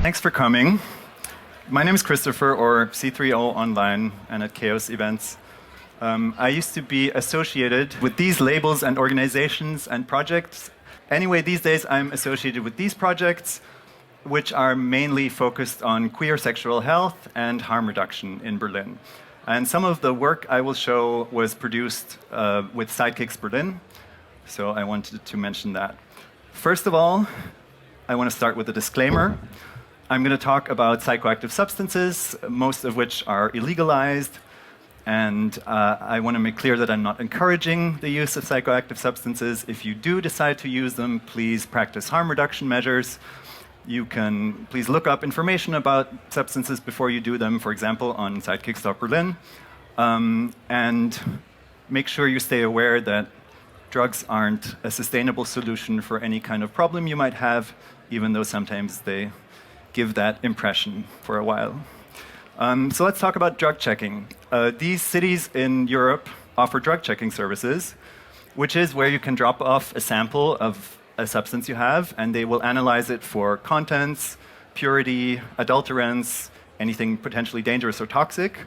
Thanks for coming. My name is Christopher, or C3O online and at Chaos events. I used to be associated with these labels and organizations and projects. Anyway, these days I'm associated with these projects, which are mainly focused on queer sexual health and harm reduction in Berlin. And some of the work I will show was produced with Sidekicks Berlin, so I wanted to mention that. First of all, I want to start with a disclaimer. I'm going to talk about psychoactive substances, most of which are illegalized, and I want to make clear that I'm not encouraging the use of psychoactive substances. If you do decide to use them, please practice harm reduction measures. You can please look up information about substances before you do them, for example, on Sidekicks.Berlin, and make sure you stay aware that drugs aren't a sustainable solution for any kind of problem you might have, even though sometimes they give that impression for a while. So let's talk about drug checking. These cities in Europe offer drug checking services, which is where you can drop off a sample of a substance you have, and they will analyze it for contents, purity, adulterants, anything potentially dangerous or toxic.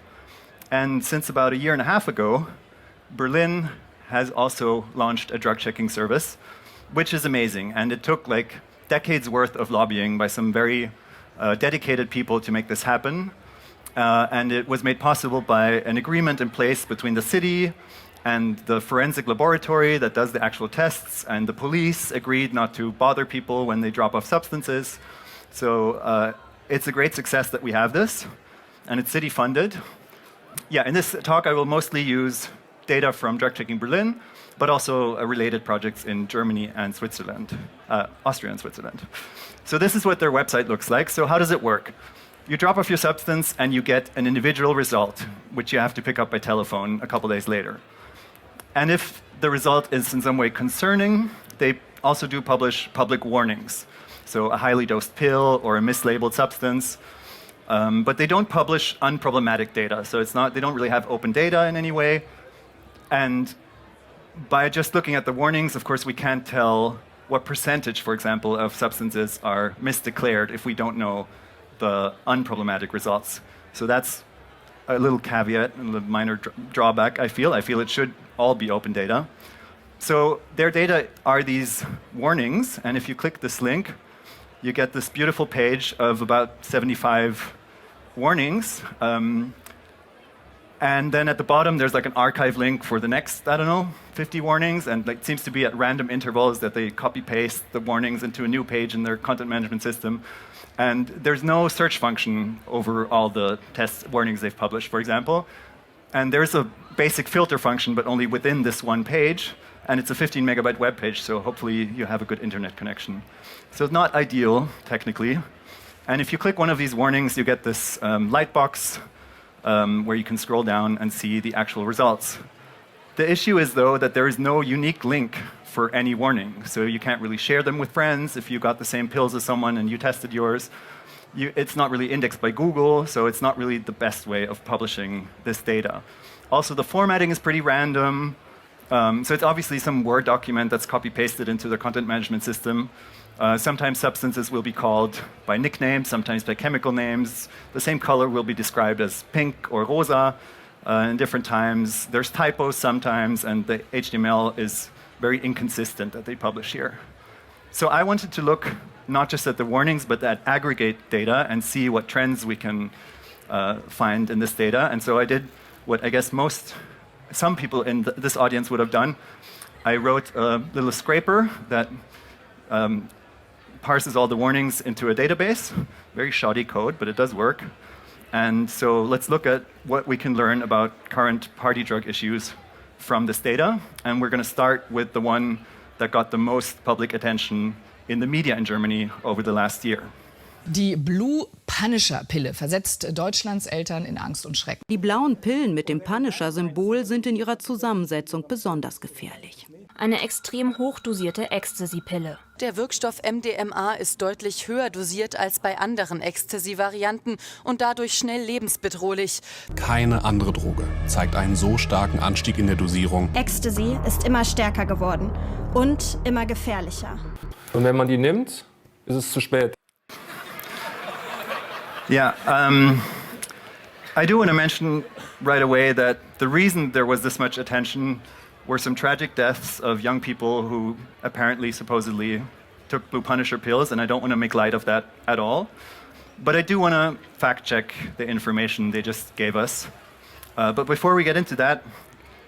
And since about 1.5 years ago, Berlin has also launched a drug checking service, which is amazing. And it took like decades worth of lobbying by some very dedicated people to make this happen. And it was made possible by an agreement in place between the city and the forensic laboratory that does the actual tests, and the police agreed not to bother people when they drop off substances. So it's a great success that we have this, and it's city funded. Yeah, in this talk I will mostly use data from Drug Checking Berlin, but also related projects in Germany and Switzerland, Austria and Switzerland. So this is what their website looks like. So how does it work? You drop off your substance and you get an individual result, which you have to pick up by telephone a couple days later. And if the result is in some way concerning, they also do publish public warnings. So a highly dosed pill or a mislabeled substance. But they don't publish unproblematic data. So they don't really have open data in any way. And by just looking at the warnings, of course, we can't tell what percentage, for example, of substances are misdeclared if we don't know the unproblematic results. So that's a little caveat, a little minor drawback, I feel. I feel it should all be open data. So their data are these warnings, and if you click this link, you get this beautiful page of about 75 warnings. And then at the bottom, there's like an archive link for the next, 50 warnings, and it seems to be at random intervals that they copy-paste the warnings into a new page in their content management system. And there's no search function over all the test warnings they've published, for example. And there's a basic filter function, but only within this one page. And it's a 15 megabyte web page, so hopefully you have a good internet connection. So it's not ideal, technically. And if you click one of these warnings, you get this light box where you can scroll down and see the actual results. The issue is, though, that there is no unique link for any warning. So you can't really share them with friends if you got the same pills as someone and you tested yours. It's not really indexed by Google, so it's not really the best way of publishing this data. Also, the formatting is pretty random. So it's obviously some Word document that's copy-pasted into the content management system. Sometimes substances will be called by nicknames, sometimes by chemical names. The same color will be described as pink or rosa in different times. There's typos sometimes, and the HTML is very inconsistent that they publish here. So I wanted to look not just at the warnings, but at aggregate data and see what trends we can find in this data. And so I did what I guess some people in this audience would have done. I wrote a little scraper that parses all the warnings into a database. Very shoddy code, but it does work. And so let's look at what we can learn about current party drug issues from this data. And we're going to start with the one that got the most public attention in the media in Germany over the last year. Die Blue Punisher-Pille versetzt Deutschlands Eltern in Angst und Schrecken. Die blauen Pillen mit dem Punisher-Symbol sind in ihrer Zusammensetzung besonders gefährlich. Eine extrem hochdosierte Ecstasy-Pille. Der Wirkstoff MDMA ist deutlich höher dosiert als bei anderen Ecstasy-Varianten und dadurch schnell lebensbedrohlich. Keine andere Droge zeigt einen so starken Anstieg in der Dosierung. Ecstasy ist immer stärker geworden und immer gefährlicher. Und wenn man die nimmt, ist es zu spät. Yeah, I do want to mention right away that the reason there was this much attention were some tragic deaths of young people who apparently, supposedly, took Blue Punisher pills, and I don't want to make light of that at all. But I do want to fact-check the information they just gave us. But before we get into that,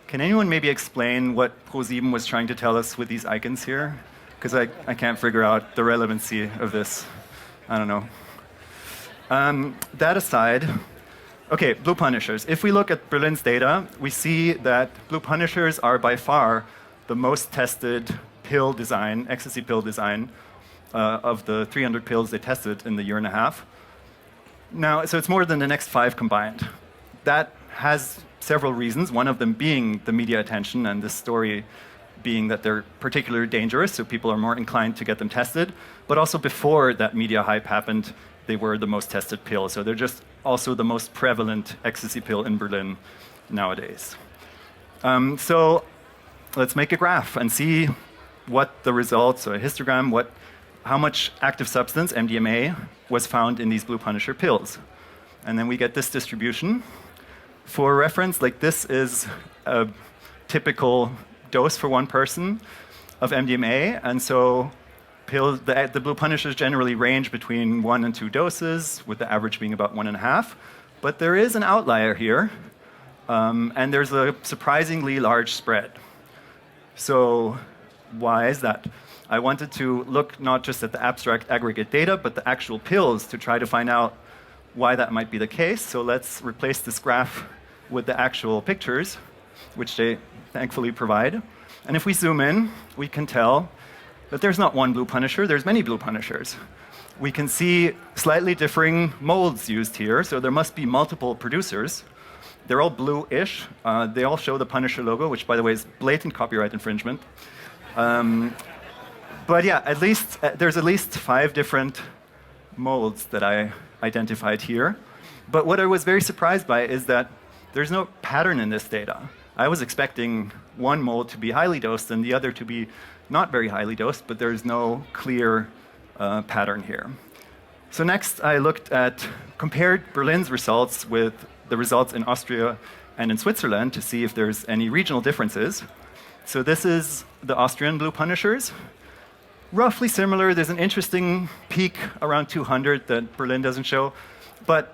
can anyone maybe explain what ProSieben was trying to tell us with these icons here? Because I can't figure out the relevancy of this. I don't know. That aside, okay, Blue Punishers. If we look at Berlin's data, we see that Blue Punishers are by far the most tested pill design, ecstasy pill design, of the 300 pills they tested in the year and a half. Now, so it's more than the next 5 combined. That has several reasons, one of them being the media attention and this story being that they're particularly dangerous, so people are more inclined to get them tested. But also before that media hype happened, they were the most tested pill. So they're just also the most prevalent ecstasy pill in Berlin nowadays. So let's make a graph and see what the results, or a histogram, how much active substance, MDMA, was found in these Blue Punisher pills. And then we get this distribution. For reference, like this is a typical dose for one person of MDMA, and so the Blue Punishers generally range between 1 and 2 doses, with the average being about 1.5. But there is an outlier here, and there's a surprisingly large spread. So why is that? I wanted to look not just at the abstract aggregate data, but the actual pills to try to find out why that might be the case. So let's replace this graph with the actual pictures, which they thankfully provide. And if we zoom in, we can tell that there's not one Blue Punisher, there's many Blue Punishers. We can see slightly differing molds used here, so there must be multiple producers. They're all blue-ish. They all show the Punisher logo, which, by the way, is blatant copyright infringement. But yeah, there's at least 5 different molds that I identified here. But what I was very surprised by is that there's no pattern in this data. I was expecting one mold to be highly dosed and the other to be not very highly dosed, but there's no clear pattern here. So next, I compared Berlin's results with the results in Austria and in Switzerland to see if there's any regional differences. So this is the Austrian Blue Punishers. Roughly similar. There's an interesting peak around 200 that Berlin doesn't show. But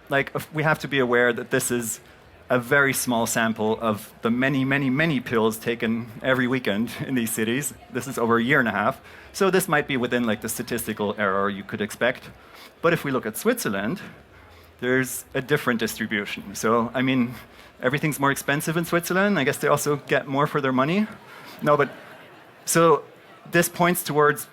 we have to be aware that this is a very small sample of the many, many, many pills taken every weekend in these cities. This is over a year and a half. So this might be within the statistical error you could expect. But if we look at Switzerland, there's a different distribution. So, I mean, everything's more expensive in Switzerland. I guess they also get more for their money. So this points towards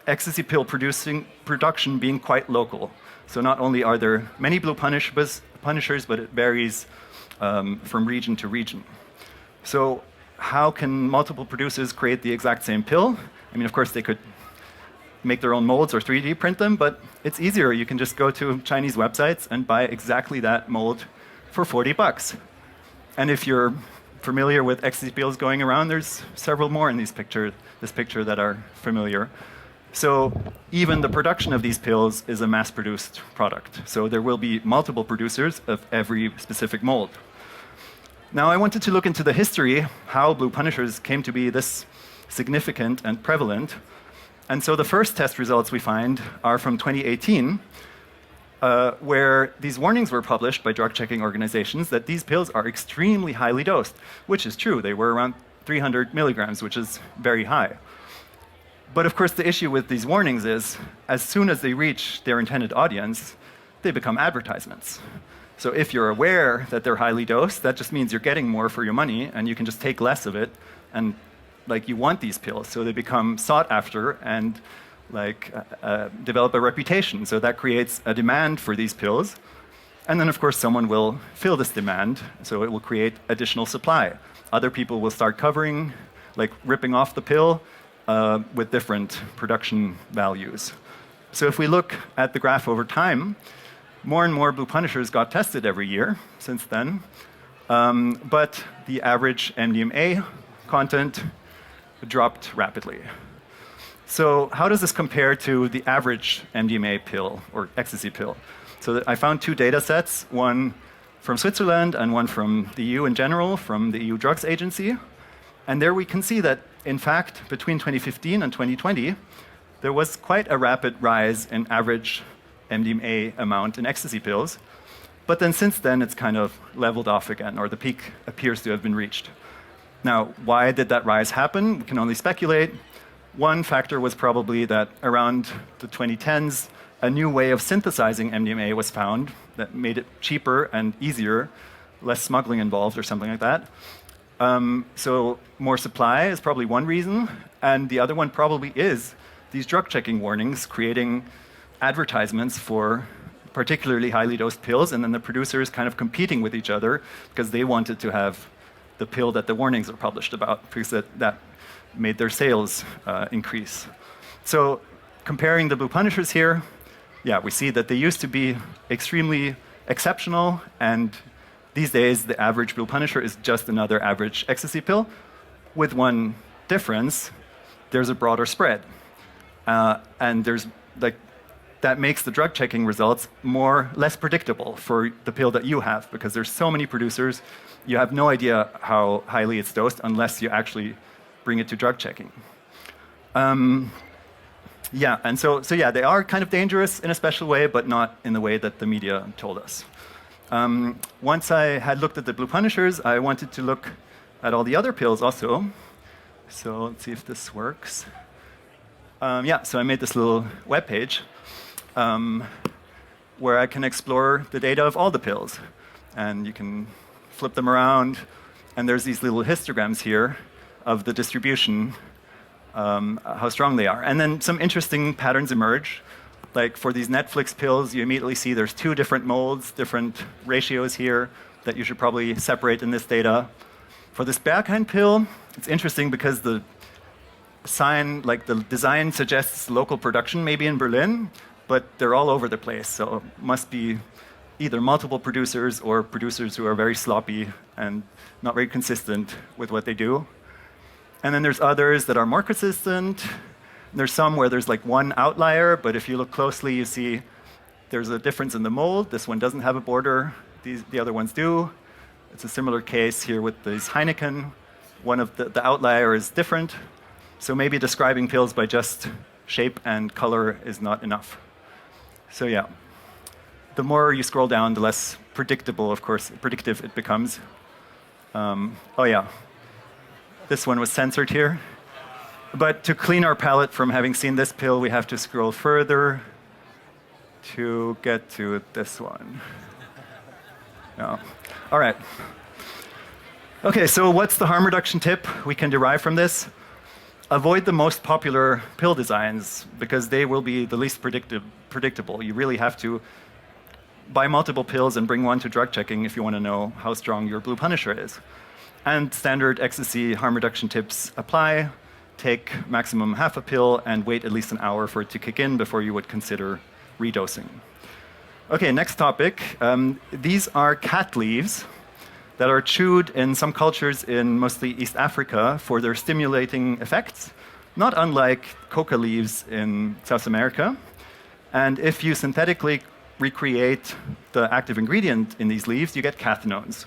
ecstasy pill production being quite local. So not only are there many Blue Punishers, but it varies from region to region. So how can multiple producers create the exact same pill? I mean, of course, they could make their own molds or 3D print them, but it's easier. You can just go to Chinese websites and buy exactly that mold for $40. And if you're familiar with ecstasy pills going around, there's several more in this picture that are familiar. So even the production of these pills is a mass-produced product. So there will be multiple producers of every specific mold. Now I wanted to look into the history, how Blue Punishers came to be this significant and prevalent. And so the first test results we find are from 2018, where these warnings were published by drug-checking organizations that these pills are extremely highly dosed, which is true. They were around 300 milligrams, which is very high. But of course, the issue with these warnings is, as soon as they reach their intended audience, they become advertisements. So if you're aware that they're highly dosed, that just means you're getting more for your money, and you can just take less of it, and you want these pills. So they become sought after and develop a reputation. So that creates a demand for these pills. And then, of course, someone will fill this demand, so it will create additional supply. Other people will start covering, ripping off the pill, with different production values. So if we look at the graph over time, more and more Blue Punishers got tested every year since then, but the average MDMA content dropped rapidly. So how does this compare to the average MDMA pill or ecstasy pill? So I found 2 data sets, one from Switzerland and one from the EU in general, from the EU Drugs Agency. And there we can see that, in fact, between 2015 and 2020, there was quite a rapid rise in average MDMA amount in ecstasy pills. But then since then, it's kind of leveled off again, or the peak appears to have been reached. Now, why did that rise happen? We can only speculate. One factor was probably that around the 2010s, a new way of synthesizing MDMA was found that made it cheaper and easier, less smuggling involved or something like that. So more supply is probably one reason, and the other one probably is these drug checking warnings creating advertisements for particularly highly dosed pills, and then the producers kind of competing with each other because they wanted to have the pill that the warnings are published about, because that made their sales increase. So comparing the Blue Punishers here, yeah, we see that they used to be extremely exceptional, and these days the average Blue Punisher is just another average ecstasy pill, with one difference: there's a broader spread, and there's like that makes the drug checking results less predictable for the pill that you have, because there's so many producers, you have no idea how highly it's dosed unless you actually bring it to drug checking. Yeah, and so yeah, they are kind of dangerous in a special way, but not in the way that the media told us. Once I had looked at the Blue Punishers, I wanted to look at all the other pills also. So let's see if this works. Yeah, so I made this little web page where I can explore the data of all the pills. And you can flip them around, and there's these little histograms here of the distribution, how strong they are. And then some interesting patterns emerge. Like for these Netflix pills, you immediately see there's 2 different molds, different ratios here that you should probably separate in this data. For this Berghain pill, it's interesting because the design suggests local production maybe in Berlin, but they're all over the place. So it must be either multiple producers or producers who are very sloppy and not very consistent with what they do. And then there's others that are more consistent. There's some where there's like one outlier, but if you look closely, you see there's a difference in the mold. This one doesn't have a border. The other ones do. It's a similar case here with this Heineken. One of the outlier is different. So maybe describing pills by just shape and color is not enough. So yeah, the more you scroll down, the less predictable, of course, predictive it becomes. Oh yeah, this one was censored here. But to clean our palate from having seen this pill, we have to scroll further to get to this one. No. All right. Okay, so what's the harm reduction tip we can derive from this? Avoid the most popular pill designs, because they will be the least predictable. You really have to buy multiple pills and bring one to drug checking if you want to know how strong your Blue Punisher is. And standard ecstasy harm reduction tips apply. Take maximum half a pill and wait at least an hour for it to kick in before you would consider redosing. Okay, next topic. These are cat leaves that are chewed in some cultures in mostly East Africa for their stimulating effects, not unlike coca leaves in South America. And if you synthetically recreate the active ingredient in these leaves, you get cathinones.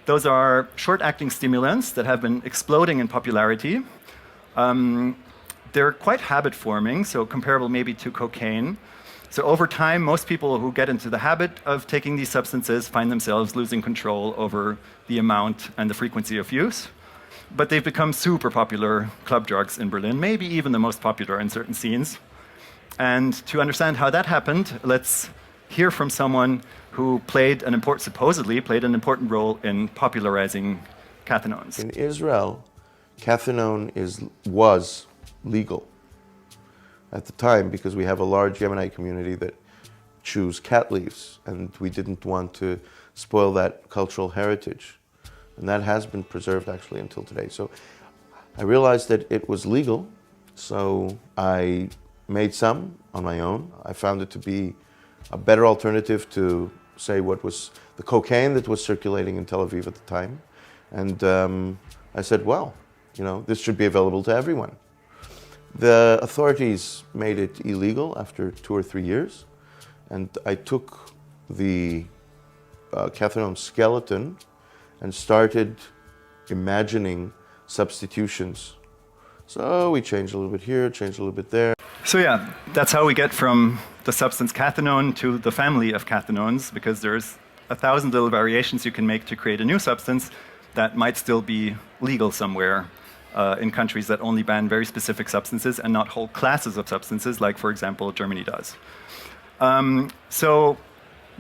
Those are short-acting stimulants that have been exploding in popularity. They're quite habit-forming, so comparable maybe to cocaine. So over time, most people who get into the habit of taking these substances find themselves losing control over the amount and the frequency of use. But they've become super popular club drugs in Berlin, maybe even the most popular in certain scenes. And to understand how that happened, let's hear from someone who supposedly played an important role in popularizing cathinones. In Israel, cathinone was legal at the time because we have a large Yemenite community that chews cat leaves, and we didn't want to spoil that cultural heritage. And that has been preserved actually until today. So I realized that it was legal, so I made some on my own. I found it to be a better alternative to, say, what was the cocaine that was circulating in Tel Aviv at the time. And I said, well, this should be available to everyone. The authorities made it illegal after 2 or 3 years, and I took the cathinone skeleton and started imagining substitutions. So we changed a little bit here, changed a little bit there. So yeah, that's how we get from the substance cathinone to the family of cathinones, because there's 1,000 little variations you can make to create a new substance that might still be legal somewhere in countries that only ban very specific substances and not whole classes of substances, like, for example, Germany does. So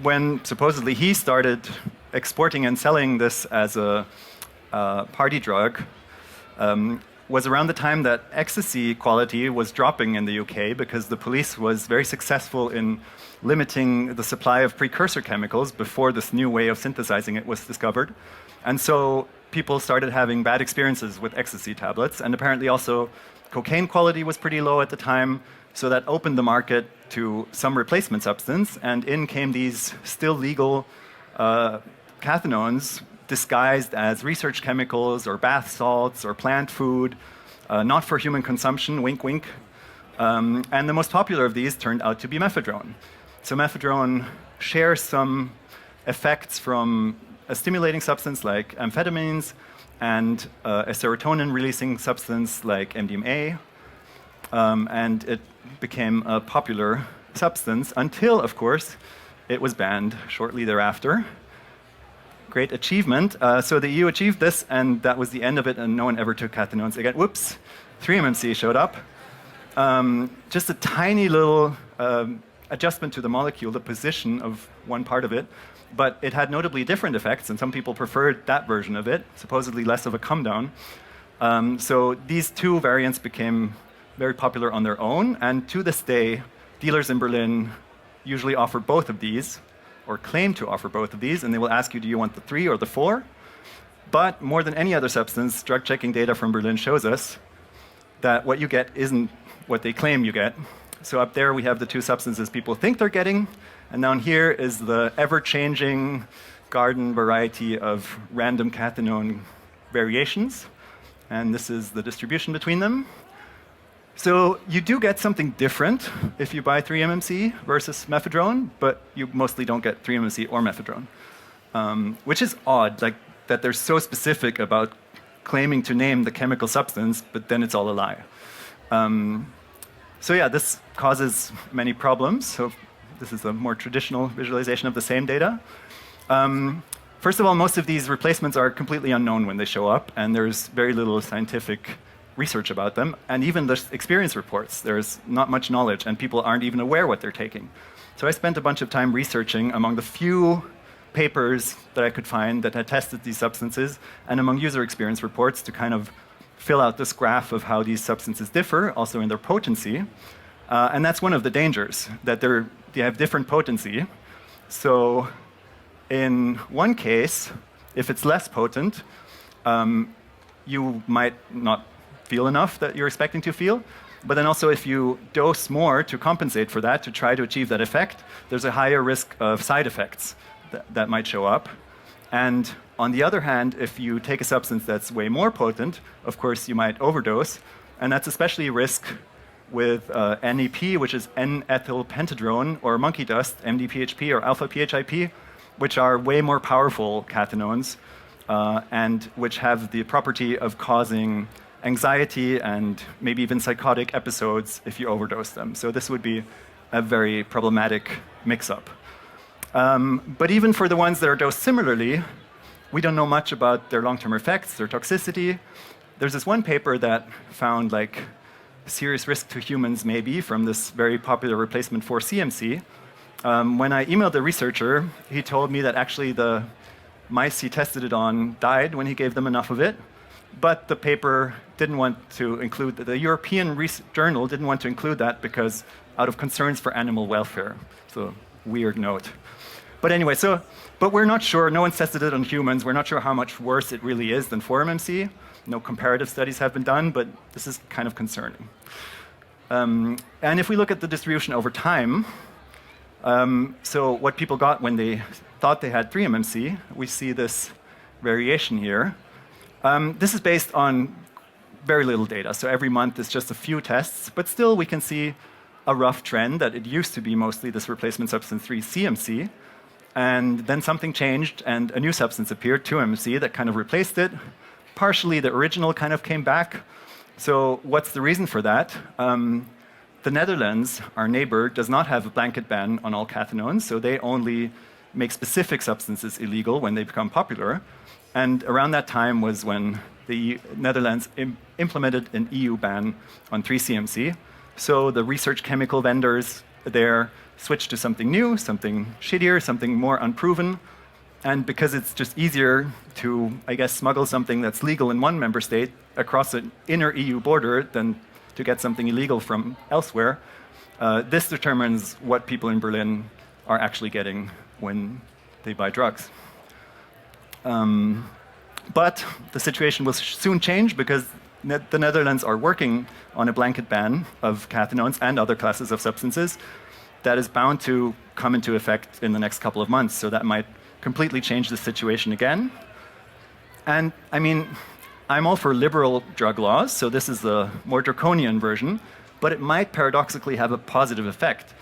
when supposedly he started exporting and selling this as a party drug, was around the time that ecstasy quality was dropping in the UK because the police was very successful in limiting the supply of precursor chemicals before this new way of synthesizing it was discovered. And so people started having bad experiences with ecstasy tablets, and apparently also cocaine quality was pretty low at the time, so that opened the market to some replacement substance, and in came these still legal cathinones disguised as research chemicals or bath salts or plant food, not for human consumption, wink wink. And the most popular of these turned out to be mephedrone. So mephedrone shares some effects from a stimulating substance like amphetamines and a serotonin-releasing substance like MDMA. And it became a popular substance until, of course, it was banned shortly thereafter. Great achievement. So the EU achieved this, and that was the end of it, and no one ever took cathinones again. Whoops, 3-MMC showed up. Just a tiny little adjustment to the molecule, the position of one part of it, but it had notably different effects, and some people preferred that version of it, supposedly less of a come down. So these two variants became very popular on their own, and to this day, dealers in Berlin usually offer both of these, or claim to offer both of these, and they will ask you, do you want the 3 or the 4? But more than any other substance, drug checking data from Berlin shows us that what you get isn't what they claim you get. So up there we have the two substances people think they're getting, and down here is the ever-changing garden variety of random cathinone variations, and this is the distribution between them. So you do get something different if you buy 3-MMC versus mephedrone, but you mostly don't get 3-MMC or mephedrone, which is odd, like that they're so specific about claiming to name the chemical substance, but then it's all a lie. So yeah, this causes many problems. So this is a more traditional visualization of the same data. First of all, most of these replacements are completely unknown when they show up, and there's very little scientific research about them, and even the experience reports, there's not much knowledge, and people aren't even aware what they're taking. So I spent a bunch of time researching among the few papers that I could find that had tested these substances, and among user experience reports to kind of fill out this graph of how these substances differ, also in their potency. And that's one of the dangers, that they have different potency. So in one case, if it's less potent, you might not feel enough that you're expecting to feel. But then also if you dose more to compensate for that, to try to achieve that effect, there's a higher risk of side effects that might show up. And on the other hand, if you take a substance that's way more potent, of course you might overdose. And that's especially a risk with NEP, which is N-ethylpentadrone, or monkey dust, MDPHP, or alpha-PHIP, which are way more powerful cathinones, and which have the property of causing anxiety and maybe even psychotic episodes if you overdose them. So this would be a very problematic mix-up. But even for the ones that are dosed similarly, we don't know much about their long-term effects, their toxicity. There's this one paper that found like serious risk to humans maybe from this very popular replacement for CMC. When I emailed the researcher, he told me that actually the mice he tested it on died when he gave them enough of it. But the paper didn't want to include, the European journal didn't want to include that because out of concerns for animal welfare. So, weird note. But anyway, but we're not sure, no one's tested it on humans, we're not sure how much worse it really is than 4-MMC. No comparative studies have been done, but this is kind of concerning. And if we look at the distribution over time, so what people got when they thought they had 3-MMC, we see this variation here. This is based on very little data, so every month is just a few tests, but still we can see a rough trend that it used to be mostly this replacement substance 3-CMC, And then something changed, and a new substance appeared, 2MC, that kind of replaced it. Partially, the original kind of came back. So what's the reason for that? The Netherlands, our neighbor, does not have a blanket ban on all cathinones, so they only make specific substances illegal when they become popular. And around that time was when the Netherlands implemented an EU ban on 3CMC. So the research chemical vendors there switched to something new, something shittier, something more unproven. And because it's just easier to, I guess, smuggle something that's legal in one member state across an inner EU border than to get something illegal from elsewhere, this determines what people in Berlin are actually getting when they buy drugs. But the situation will soon change because the Netherlands are working on a blanket ban of cathinones and other classes of substances that is bound to come into effect in the next couple of months. So that might completely change the situation again. And I mean, I'm all for liberal drug laws, so this is the more draconian version, but it might paradoxically have a positive effect.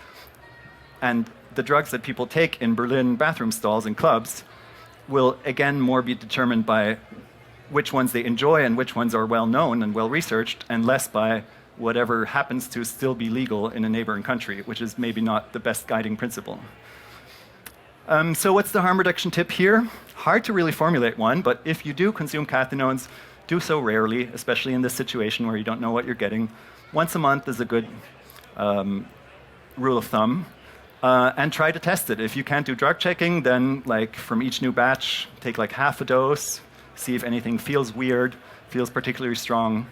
And the drugs that people take in Berlin bathroom stalls and clubs will again more be determined by which ones they enjoy and which ones are well known and well researched, and less by whatever happens to still be legal in a neighboring country, which is maybe not the best guiding principle. So what's the harm reduction tip here? Hard to really formulate one, but if you do consume cathinones, do so rarely, especially in this situation where you don't know what you're getting. Once a month is a good rule of thumb. And try to test it. If you can't do drug checking, then like from each new batch, take like half a dose, see if anything feels weird, feels particularly strong.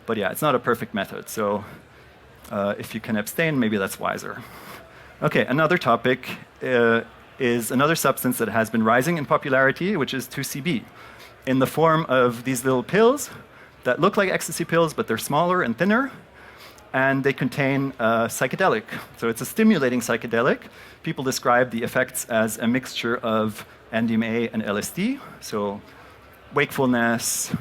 But yeah, it's not a perfect method. So if you can abstain, maybe that's wiser. Okay, another topic is another substance that has been rising in popularity, which is 2C-B, in the form of these little pills that look like ecstasy pills, but they're smaller and thinner. And they contain psychedelic. So it's a stimulating psychedelic. People describe the effects as a mixture of MDMA and LSD. So wakefulness,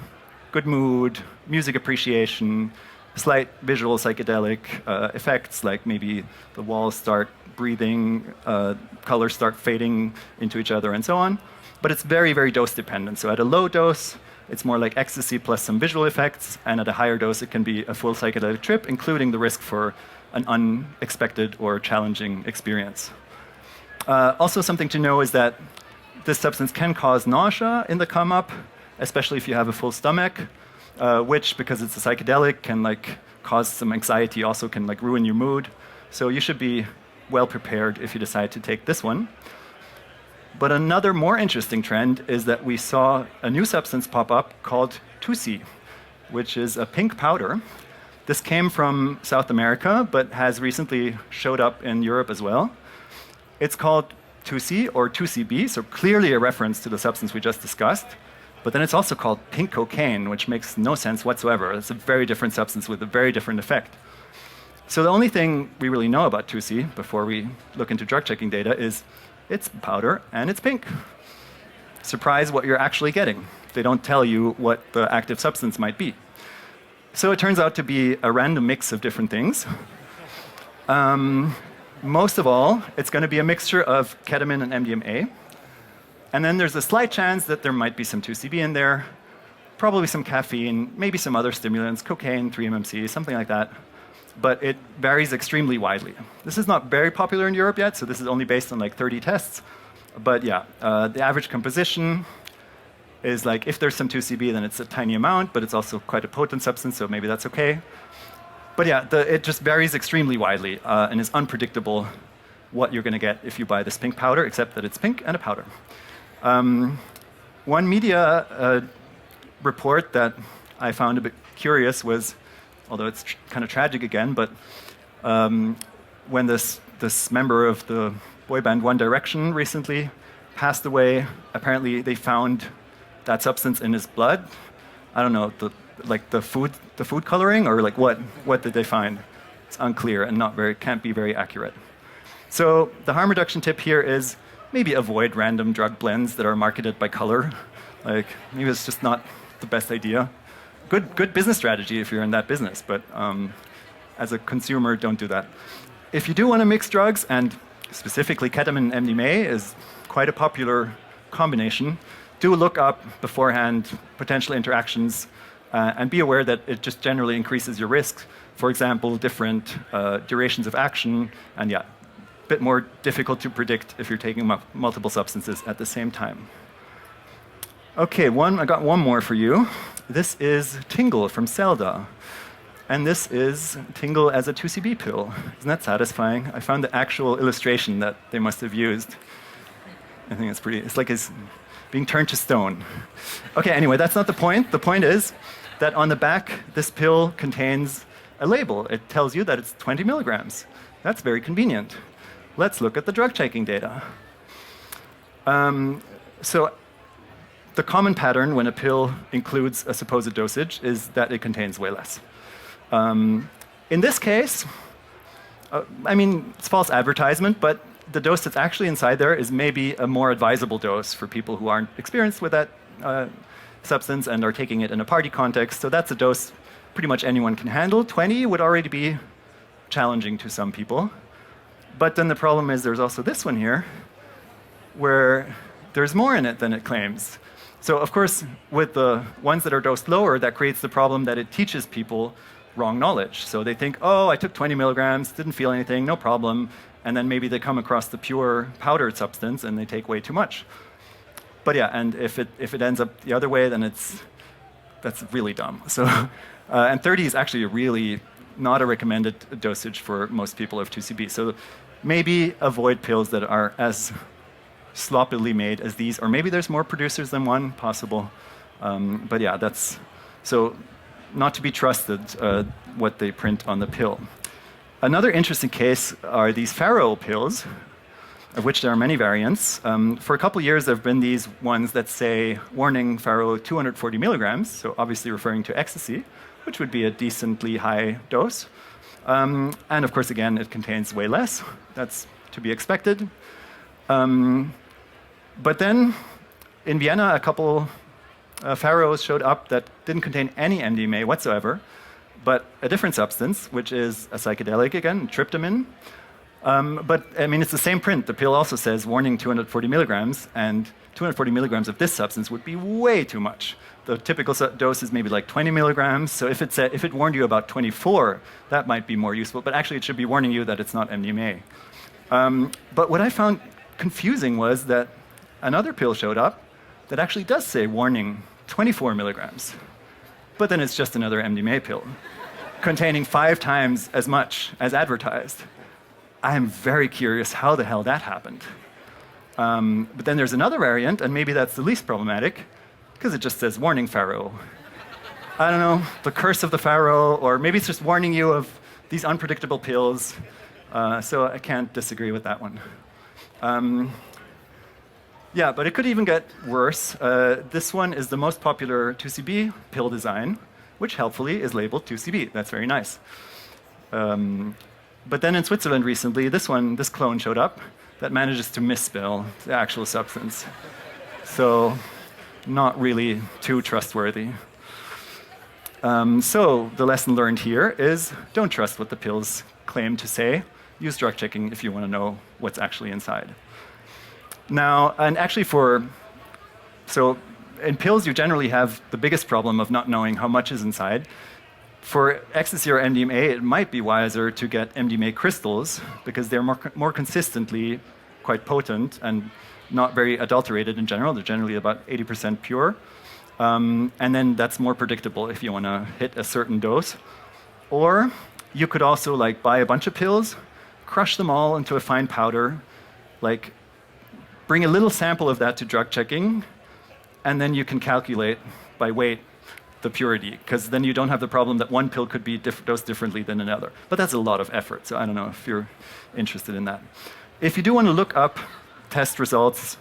good mood, music appreciation, slight visual psychedelic effects, like maybe the walls start breathing, colors start fading into each other, and so on. But it's very, very dose dependent. So at a low dose, it's more like ecstasy plus some visual effects, and at a higher dose, it can be a full psychedelic trip, including the risk for an unexpected or challenging experience. Also, something to know is that this substance can cause nausea in the come-up, especially if you have a full stomach, which, because it's a psychedelic, can like cause some anxiety, also can like ruin your mood. So you should be well prepared if you decide to take this one. But another more interesting trend is that we saw a new substance pop up called Tusi, which is a pink powder. This came from South America, but has recently showed up in Europe as well. It's called Tusi or 2C-B, so clearly a reference to the substance we just discussed. But then it's also called pink cocaine, which makes no sense whatsoever. It's a very different substance with a very different effect. So the only thing we really know about Tusi before we look into drug checking data is it's powder and it's pink. Surprise what you're actually getting. They don't tell you what the active substance might be. So it turns out to be a random mix of different things. Most of all, it's going to be a mixture of ketamine and MDMA. And then there's a slight chance that there might be some 2C-B in there, probably some caffeine, maybe some other stimulants, cocaine, 3-MMC, something like that. But it varies extremely widely. This is not very popular in Europe yet, so this is only based on like 30 tests. But yeah, the average composition is like, if there's some 2C-B, then it's a tiny amount, but it's also quite a potent substance, so maybe that's okay. But yeah, it just varies extremely widely and is unpredictable what you're going to get if you buy this pink powder, except that it's pink and a powder. One media report that I found a bit curious was, although it's kind of tragic again, but when this member of the boy band One Direction recently passed away, apparently they found that substance in his blood. I don't know, the food coloring, or like what did they find? It's unclear and can't be very accurate. So the harm reduction tip here is maybe avoid random drug blends that are marketed by color. Like maybe it's just not the best idea. Good business strategy if you're in that business, but as a consumer, don't do that. If you do want to mix drugs, and specifically ketamine and MDMA is quite a popular combination, do look up beforehand potential interactions and be aware that it just generally increases your risk. For example, different durations of action, and yeah, a bit more difficult to predict if you're taking multiple substances at the same time. Okay, I got one more for you. This is Tingle from Zelda. And this is Tingle as a 2C-B pill. Isn't that satisfying? I found the actual illustration that they must have used. I think it's like it's being turned to stone. Okay, anyway, that's not the point. The point is that on the back, this pill contains a label. It tells you that it's 20 milligrams. That's very convenient. Let's look at the drug checking data. So the common pattern when a pill includes a supposed dosage is that it contains way less. In this case, I mean, it's false advertisement, but the dose that's actually inside there is maybe a more advisable dose for people who aren't experienced with that substance and are taking it in a party context. So that's a dose pretty much anyone can handle. 20 would already be challenging to some people. But then the problem is there's also this one here, where there's more in it than it claims. So of course, with the ones that are dosed lower, that creates the problem that it teaches people wrong knowledge. So they think, oh, I took 20 milligrams, didn't feel anything, no problem. And then maybe they come across the pure powdered substance and they take way too much. But yeah, and if it ends up the other way, then that's really dumb. So, and 30 is actually really not a recommended dosage for most people of 2C-B. So maybe avoid pills that are as sloppily made as these, or maybe there's more producers than one possible. But yeah, that's so not to be trusted what they print on the pill. Another interesting case are these Faro pills, of which there are many variants. For a couple of years, there have been these ones that say, warning, Faro 240 milligrams, so obviously referring to ecstasy, which would be a decently high dose. And of course, again, it contains way less. That's to be expected. But then in Vienna, a couple Faros showed up that didn't contain any MDMA whatsoever, but a different substance, which is a psychedelic again, tryptamine. But I mean, it's the same print. The pill also says, warning 240 milligrams, and 240 milligrams of this substance would be way too much. The typical dose is maybe like 20 milligrams. So if it warned you about 24, that might be more useful. But actually, it should be warning you that it's not MDMA. But what I found confusing was that another pill showed up that actually does say, warning, 24 milligrams. But then it's just another MDMA pill, containing 5 times as much as advertised. I am very curious how the hell that happened. But then there's another variant, and maybe that's the least problematic, because it just says, warning, Faro. I don't know, the curse of the Faro, or maybe it's just warning you of these unpredictable pills. So I can't disagree with that one. Yeah, but it could even get worse. This one is the most popular 2C-B pill design, which helpfully is labeled 2C-B. That's very nice. But then in Switzerland recently, this clone showed up that manages to misspell the actual substance. So not really too trustworthy. So the lesson learned here is don't trust what the pills claim to say. Use drug checking if you want to know what's actually inside. Now, and actually so in pills you generally have the biggest problem of not knowing how much is inside. For ecstasy or MDMA, it might be wiser to get MDMA crystals because they're more consistently quite potent and not very adulterated in general. They're generally about 80% pure. And then that's more predictable if you want to hit a certain dose. Or you could also buy a bunch of pills, crush them all into a fine powder, bring a little sample of that to drug checking, and then you can calculate by weight the purity, because then you don't have the problem that one pill could be dosed differently than another. But that's a lot of effort, so I don't know if you're interested in that. If you do want to look up test results,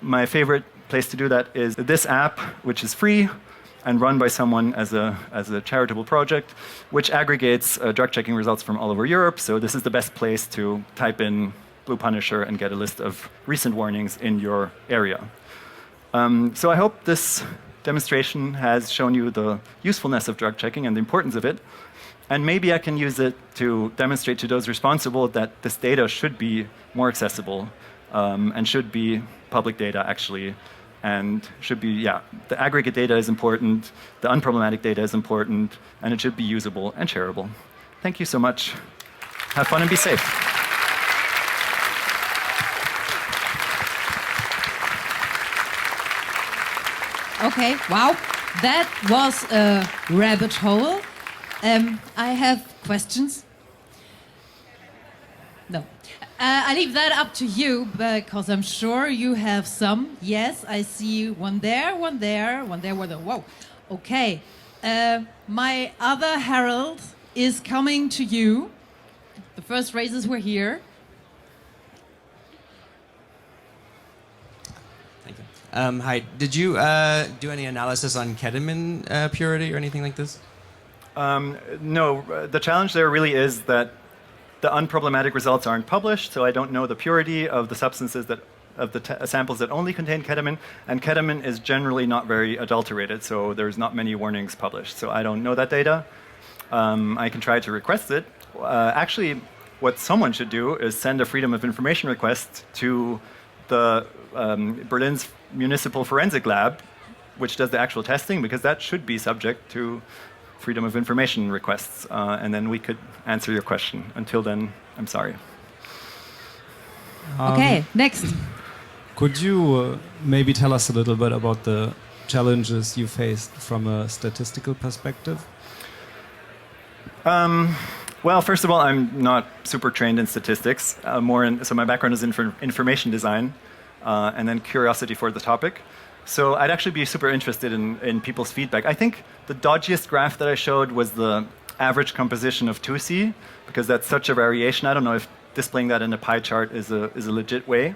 my favorite place to do that is this app, which is free and run by someone as a charitable project, which aggregates drug checking results from all over Europe. So this is the best place to type in Blue Punisher and get a list of recent warnings in your area. So I hope this demonstration has shown you the usefulness of drug checking and the importance of it. And maybe I can use it to demonstrate to those responsible that this data should be more accessible and should be public data, actually. And should be, yeah, the aggregate data is important, the unproblematic data is important, and it should be usable and shareable. Thank you so much. Have fun and be safe. Okay, wow, that was a rabbit hole. I have questions. No. I leave that up to you because I'm sure you have some. Yes, I see one there, one there, one there, one there. Whoa. Okay. My other herald is coming to you. The first races were here. Thank you. Hi. Did you do any analysis on ketamine purity or anything like this? No. The challenge there really is that the unproblematic results aren't published, so I don't know the purity of the substances of the samples that only contain ketamine, and ketamine is generally not very adulterated, so there's not many warnings published. So I don't know that data. I can try to request it. Actually, what someone should do is send a Freedom of Information request to the Berlin's Municipal Forensic Lab, which does the actual testing, because that should be subject to Freedom of Information requests, and then we could answer your question. Until then, I'm sorry. Okay, next. Could you maybe tell us a little bit about the challenges you faced from a statistical perspective? Well, first of all, I'm not super trained in statistics. So my background is in information design, and then curiosity for the topic. So I'd actually be super interested in people's feedback. I think the dodgiest graph that I showed was the average composition of Tusi, because that's such a variation. I don't know if displaying that in a pie chart is a legit way.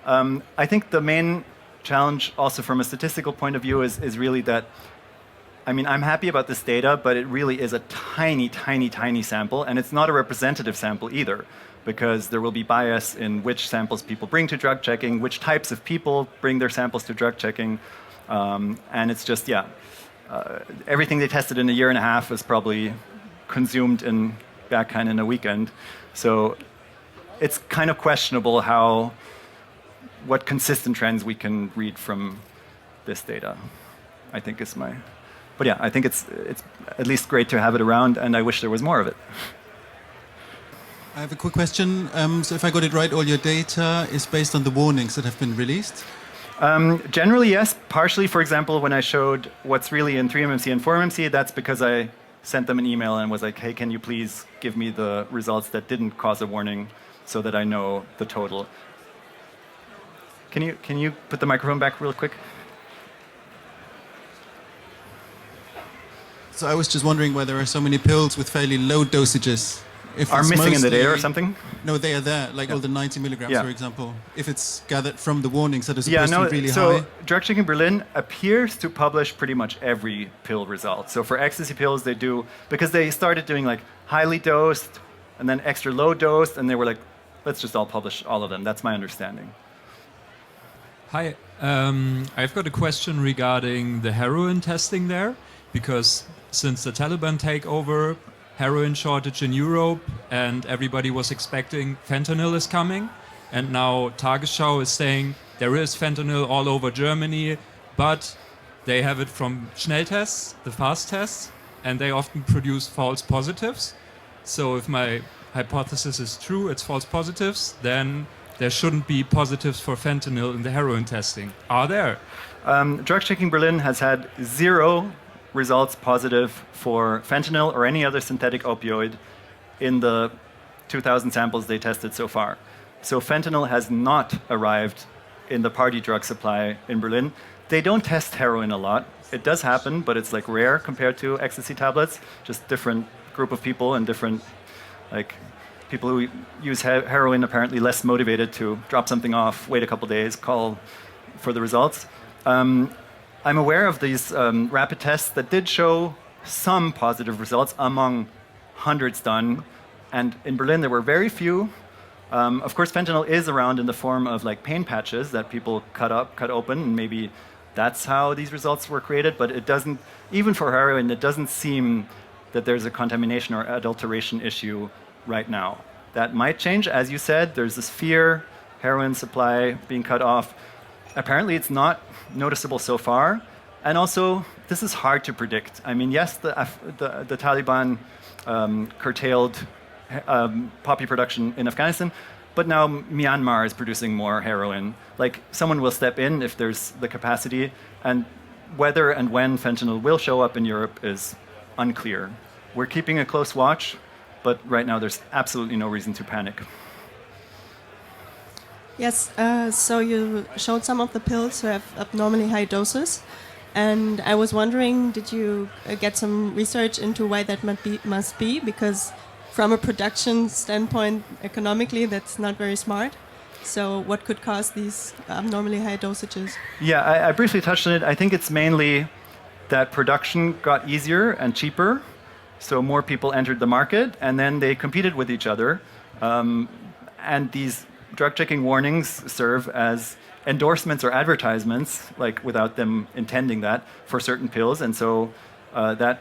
I think the main challenge also from a statistical point of view is really that, I mean, I'm happy about this data, but it really is a tiny, tiny, tiny sample, and it's not a representative sample either, because there will be bias in which samples people bring to drug checking, which types of people bring their samples to drug checking, and it's just, yeah, everything they tested in a year and a half is probably consumed in kind in a weekend. So it's kind of questionable what consistent trends we can read from this data, I think is my... But yeah, I think it's at least great to have it around, and I wish there was more of it. I have a quick question. So if I got it right, all your data is based on the warnings that have been released? Generally, yes. Partially, for example, when I showed what's really in 3MMC and 4MMC, that's because I sent them an email and was like, hey, can you please give me the results that didn't cause a warning so that I know the total. Can you put the microphone back real quick? So I was just wondering why there are so many pills with fairly low dosages. If are missing in the data or something? No, they are there, like all the 90 milligrams, for example. If it's gathered from the warnings that are supposed to be really so high. Drug Checking Berlin appears to publish pretty much every pill result. So for ecstasy pills, they do, because they started doing like highly dosed and then extra low dosed, and they were like, let's just all publish all of them. That's my understanding. Hi, I've got a question regarding the heroin testing there, because since the Taliban takeover, heroin shortage in Europe, and everybody was expecting fentanyl is coming, and now Tagesschau is saying there is fentanyl all over Germany, but they have it from Schnelltests, the fast tests, and they often produce false positives. So if my hypothesis is true, it's false positives, then there shouldn't be positives for fentanyl in the heroin testing. Are there? Drug Checking Berlin has had 0 results positive for fentanyl or any other synthetic opioid in the 2,000 samples they tested so far. So fentanyl has not arrived in the party drug supply in Berlin. They don't test heroin a lot. It does happen, but it's like rare compared to ecstasy tablets. Just different group of people and different, like, people who use heroin apparently less motivated to drop something off, wait a couple days, call for the results. I'm aware of these rapid tests that did show some positive results among hundreds done, and in Berlin there were very few. Of course, fentanyl is around in the form of like pain patches that people cut open, and maybe that's how these results were created, but it doesn't, even for heroin, it doesn't seem that there's a contamination or adulteration issue right now. That might change, as you said. There's this fear heroin supply being cut off. Apparently, it's not noticeable so far. And also, this is hard to predict. I mean, yes, the Taliban curtailed poppy production in Afghanistan, but now Myanmar is producing more heroin. Like, someone will step in if there's the capacity, and whether and when fentanyl will show up in Europe is unclear. We're keeping a close watch, but right now there's absolutely no reason to panic. Yes, so you showed some of the pills who have abnormally high doses, and I was wondering, did you get some research into why that must be? Because from a production standpoint, economically, that's not very smart. So what could cause these abnormally high dosages? Yeah, I briefly touched on it. I think it's mainly that production got easier and cheaper, so more people entered the market, and then they competed with each other. And these drug checking warnings serve as endorsements or advertisements, like without them intending that, for certain pills. And so that,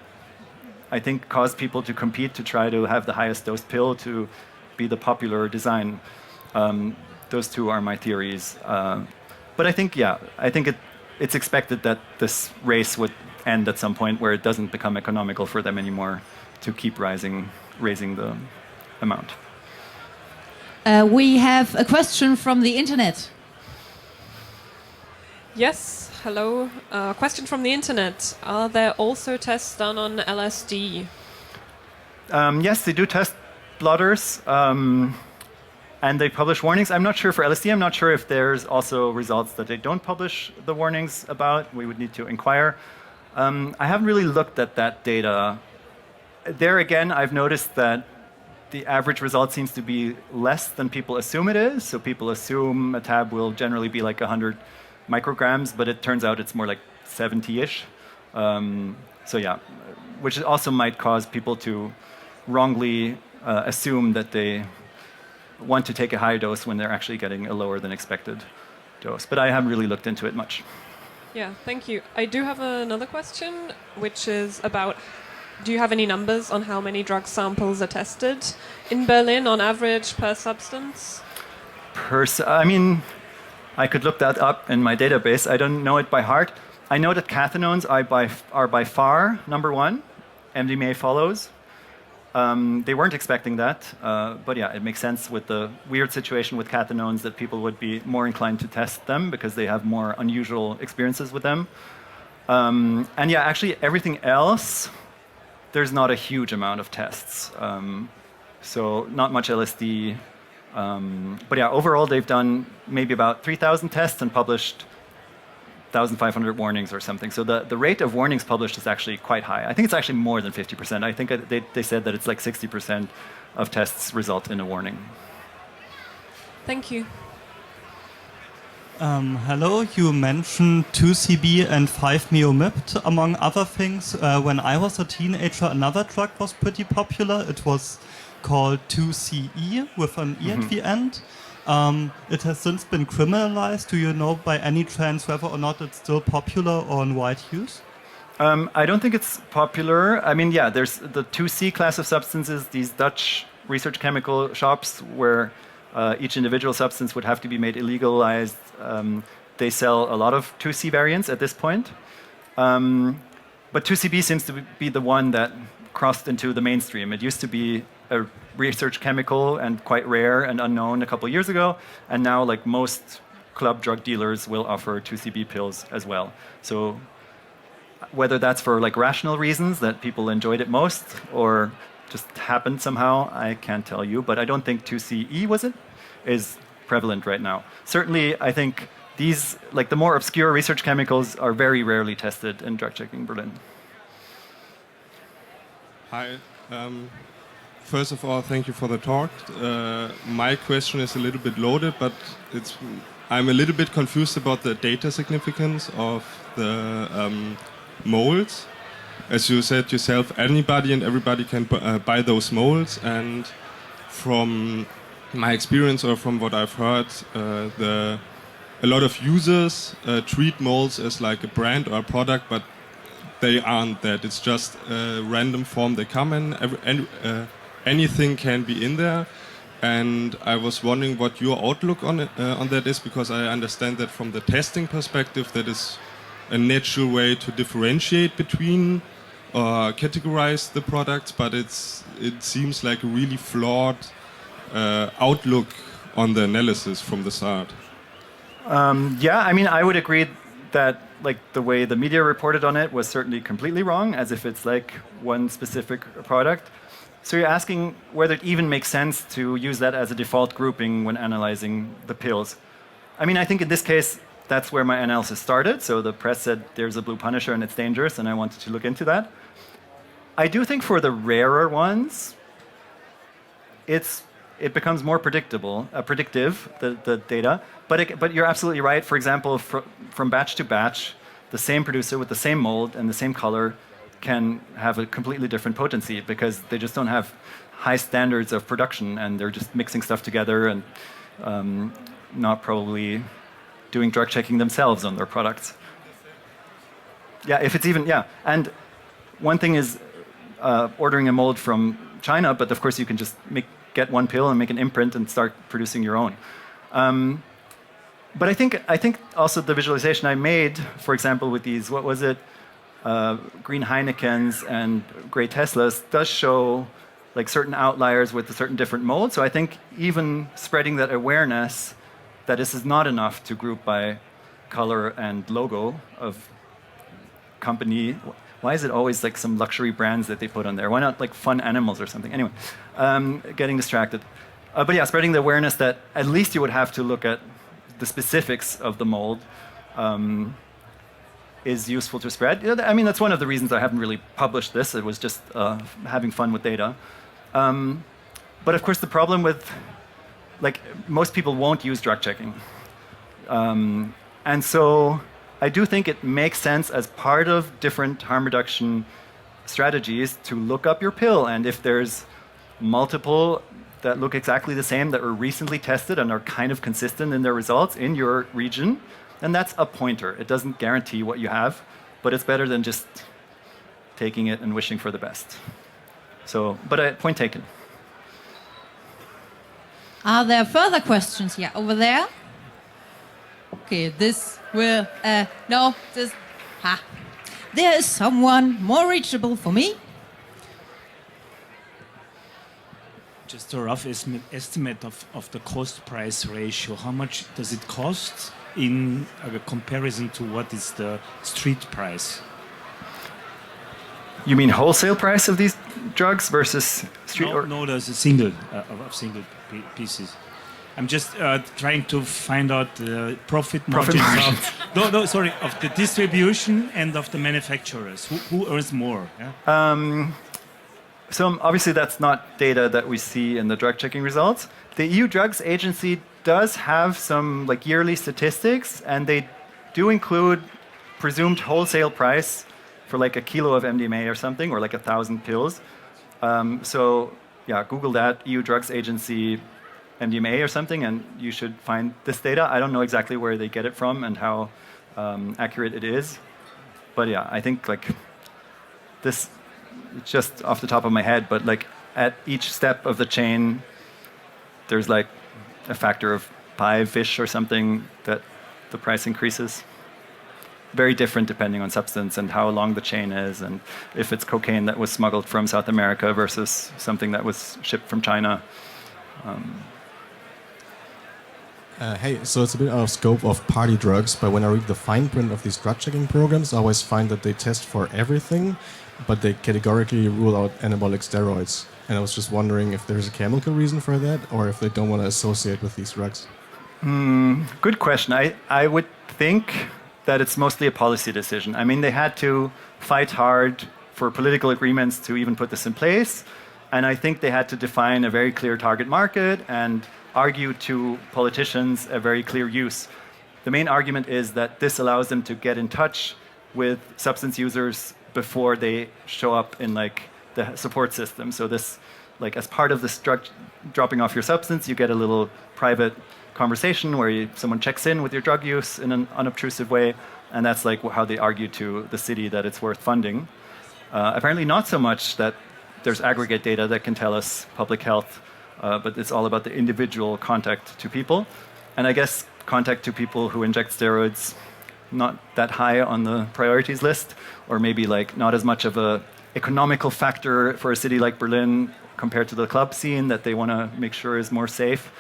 I think, caused people to compete to try to have the highest dose pill to be the popular design. Those two are my theories. But I think, yeah, I think it's expected that this race would end at some point where it doesn't become economical for them anymore to keep raising the amount. We have a question from the internet. Yes, hello. Question from the internet. Are there also tests done on LSD? Yes, they do test blotters, and they publish warnings. I'm not sure for LSD. I'm not sure if there's also results that they don't publish the warnings about. We would need to inquire. I haven't really looked at that data. There again, I've noticed that the average result seems to be less than people assume it is. So people assume a tab will generally be like 100 micrograms, but it turns out it's more like 70-ish. So yeah, which also might cause people to wrongly assume that they want to take a high dose when they're actually getting a lower than expected dose. But I haven't really looked into it much. Yeah, thank you. I do have another question, which is about, do you have any numbers on how many drug samples are tested in Berlin on average per substance? I mean, I could look that up in my database. I don't know it by heart. I know that cathinones are by far number one. MDMA follows. They weren't expecting that, but yeah, it makes sense with the weird situation with cathinones that people would be more inclined to test them because they have more unusual experiences with them. And yeah, actually everything else, there's not a huge amount of tests. So not much LSD. But yeah, overall they've done maybe about 3,000 tests and published 1,500 warnings or something. So the rate of warnings published is actually quite high. I think it's actually more than 50%. I think they said that it's like 60% of tests result in a warning. Thank you. Hello, you mentioned 2C-B and 5-MeO-MIPT, among other things. When I was a teenager, another drug was pretty popular. It was called 2C-E with an E at the end. It has since been criminalized. Do you know by any chance whether or not it's still popular or in wide use? I don't think it's popular. I mean, yeah, there's the 2C class of substances, these Dutch research chemical shops where each individual substance would have to be made illegalized. They sell a lot of 2C variants at this point. But 2C-B seems to be the one that crossed into the mainstream. It used to be a research chemical and quite rare and unknown a couple years ago, and now like most club drug dealers will offer 2C-B pills as well. So whether that's for like rational reasons that people enjoyed it most or just happened somehow, I can't tell you, but I don't think 2C-E is prevalent right now. Certainly, I think these, like the more obscure research chemicals are very rarely tested in drug checking Berlin. Hi. First of all, thank you for the talk. My question is a little bit loaded, but I'm a little bit confused about the data significance of the molds. As you said yourself, anybody and everybody can buy those molds, and from my experience or from what I've heard, a lot of users treat molds as like a brand or a product, but they aren't that. It's just a random form they come in. Anything can be in there. And I was wondering what your outlook on that is, because I understand that from the testing perspective, that is a natural way to differentiate between or categorize the products, but it seems like a really flawed outlook on the analysis from the start. Yeah, I mean, I would agree that like the way the media reported on it was certainly completely wrong, as if it's like one specific product. So you're asking whether it even makes sense to use that as a default grouping when analyzing the pills. I mean, I think in this case, that's where my analysis started. So the press said there's a blue Punisher and it's dangerous, and I wanted to look into that. I do think for the rarer ones, it becomes more predictive, the data. But you're absolutely right. For example, from batch to batch, the same producer with the same mold and the same color can have a completely different potency because they just don't have high standards of production, and they're just mixing stuff together and not probably doing drug checking themselves on their products. Yeah, if it's even, yeah. And one thing is ordering a mold from China, but of course you can just get one pill and make an imprint and start producing your own. But I think also the visualization I made, for example, with these, what was it, green Heinekens and gray Teslas, does show like certain outliers with a certain different mold. So I think even spreading that awareness that this is not enough to group by color and logo of company. Why is it always like some luxury brands that they put on there? Why not like fun animals or something? Anyway, getting distracted. But yeah, spreading the awareness that at least you would have to look at the specifics of the mold is useful to spread. I mean, that's one of the reasons I haven't really published this. It was just having fun with data. But of course, the problem with, like, most people won't use drug checking. And so I do think it makes sense as part of different harm reduction strategies to look up your pill. And if there's multiple that look exactly the same that were recently tested and are kind of consistent in their results in your region, then that's a pointer. It doesn't guarantee what you have, but it's better than just taking it and wishing for the best. So, but point taken. Are there further questions? Yeah, over there. Okay, this will, no, this, there is someone more reachable for me. Just a rough estimate of the cost-price ratio. How much does it cost in comparison to what is the street price? You mean wholesale price of these drugs versus street? No, there's a single pieces. I'm just trying to find out the profit margins of the distribution and of the manufacturers. Who earns more? Yeah? So obviously that's not data that we see in the drug checking results. The EU Drugs Agency does have some like yearly statistics, and they do include presumed wholesale price for like a kilo of MDMA or something, or like 1,000 pills. So yeah, Google that, EU Drugs Agency MDMA or something, and you should find this data. I don't know exactly where they get it from and how accurate it is. But yeah, I think like this, just off the top of my head, but like at each step of the chain, there's like a factor of 5-ish or something that the price increases. Very different depending on substance and how long the chain is, and if it's cocaine that was smuggled from South America versus something that was shipped from China. Hey, so it's a bit out of scope of party drugs, but when I read the fine print of these drug checking programs, I always find that they test for everything, but they categorically rule out anabolic steroids. And I was just wondering if there's a chemical reason for that, or if they don't want to associate with these drugs. Good question. I would think that it's mostly a policy decision. I mean, they had to fight hard for political agreements to even put this in place. And I think they had to define a very clear target market and argue to politicians a very clear use. The main argument is that this allows them to get in touch with substance users before they show up in like the support system. So this, like as part of this drug dropping off your substance, you get a little private conversation where someone checks in with your drug use in an unobtrusive way, and that's like how they argue to the city that it's worth funding. Apparently not so much that there's aggregate data that can tell us public health but it's all about the individual contact to people. And I guess contact to people who inject steroids, not that high on the priorities list, or maybe like not as much of a economical factor for a city like Berlin compared to the club scene that they want to make sure is more safe.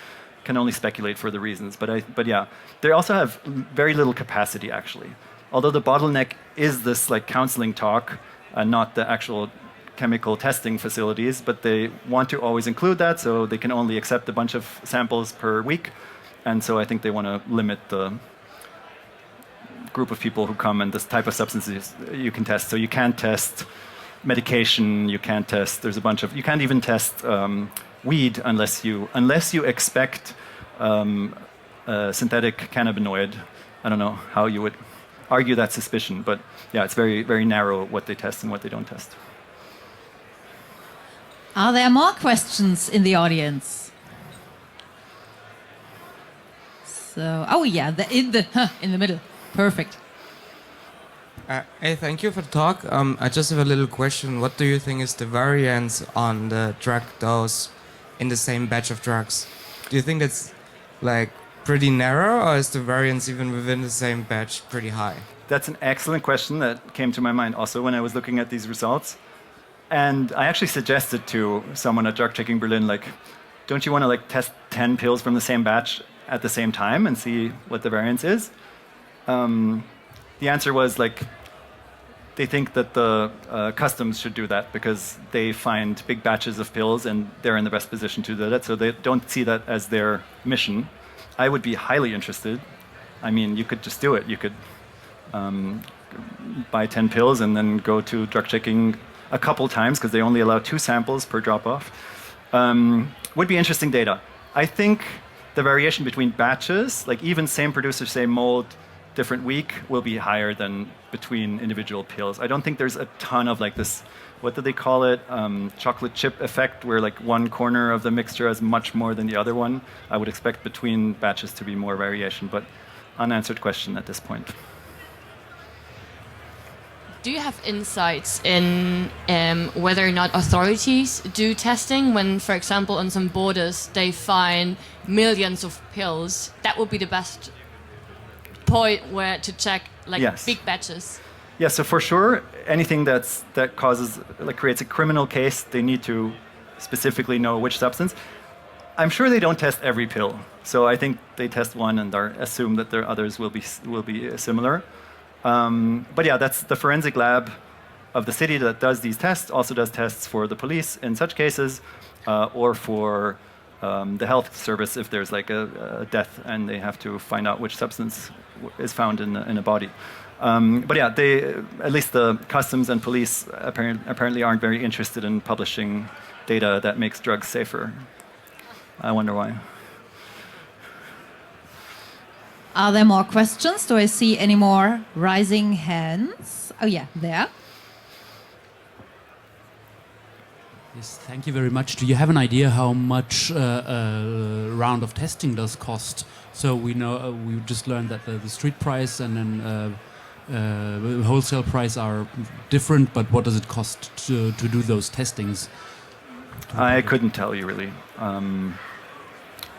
Can only speculate for the reasons, but yeah, they also have very little capacity actually. Although the bottleneck is this like counseling talk and not the actual chemical testing facilities, but they want to always include that, so they can only accept a bunch of samples per week, and so I think they want to limit the group of people who come and this type of substances you can test. So you can't test medication, you can't test. There's a bunch of. You can't even test weed unless you expect a synthetic cannabinoid. I don't know how you would argue that suspicion, but yeah, it's very, very narrow what they test and what they don't test. Are there more questions in the audience? So, oh yeah, in the middle. Perfect. Hey, thank you for the talk. I just have a little question. What do you think is the variance on the drug dose in the same batch of drugs? Do you think it's like pretty narrow, or is the variance even within the same batch pretty high? That's an excellent question that came to my mind also when I was looking at these results. And I actually suggested to someone at Drug Checking Berlin, like, don't you want to like test 10 pills from the same batch at the same time and see what the variance is? The answer was like, they think that the customs should do that because they find big batches of pills and they're in the best position to do that, so they don't see that as their mission. I would be highly interested. I mean, you could just do it. You could buy 10 pills and then go to drug checking a couple times because they only allow 2 samples per drop-off. Would be interesting data. I think the variation between batches, like even same producer, same mold, different week, will be higher than between individual pills. I don't think there's a ton of like this, what do they call it, chocolate chip effect, where like one corner of the mixture has much more than the other one. I would expect between batches to be more variation, but unanswered question at this point. Do you have insights in whether or not authorities do testing when, for example, on some borders they find millions of pills? That would be the best point where to check like Yes. big batches. Yeah, so for sure, anything that causes, like creates a criminal case, they need to specifically know which substance. I'm sure they don't test every pill, so I think they test one and assume that their others will be similar. But yeah, that's the forensic lab of the city that does these tests, also does tests for the police in such cases, or for the health service if there's like a death and they have to find out which substance is found in a body. But yeah, at least the customs and police apparently aren't very interested in publishing data that makes drugs safer. I wonder why. Are there more questions? Do I see any more rising hands? Oh yeah, there. Yes, thank you very much. Do you have an idea how much a round of testing does cost? So we know we just learned that the street price and then wholesale price are different, but what does it cost to do those testings? I couldn't tell you really.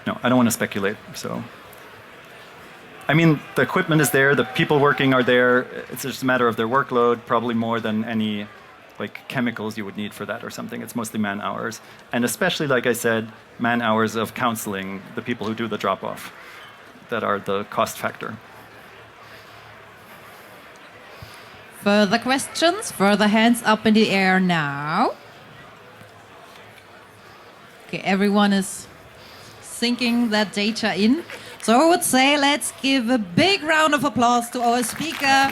No, I don't want to speculate. So, I mean, the equipment is there, the people working are there. It's just a matter of their workload, probably more than any like chemicals you would need for that or something. It's mostly man hours, and especially, like I said, man hours of counseling the people who do the drop-off that are the cost factor. Further questions? Further hands up in the air now. Okay, everyone is sinking that data in. So I would say let's give a big round of applause to our speaker.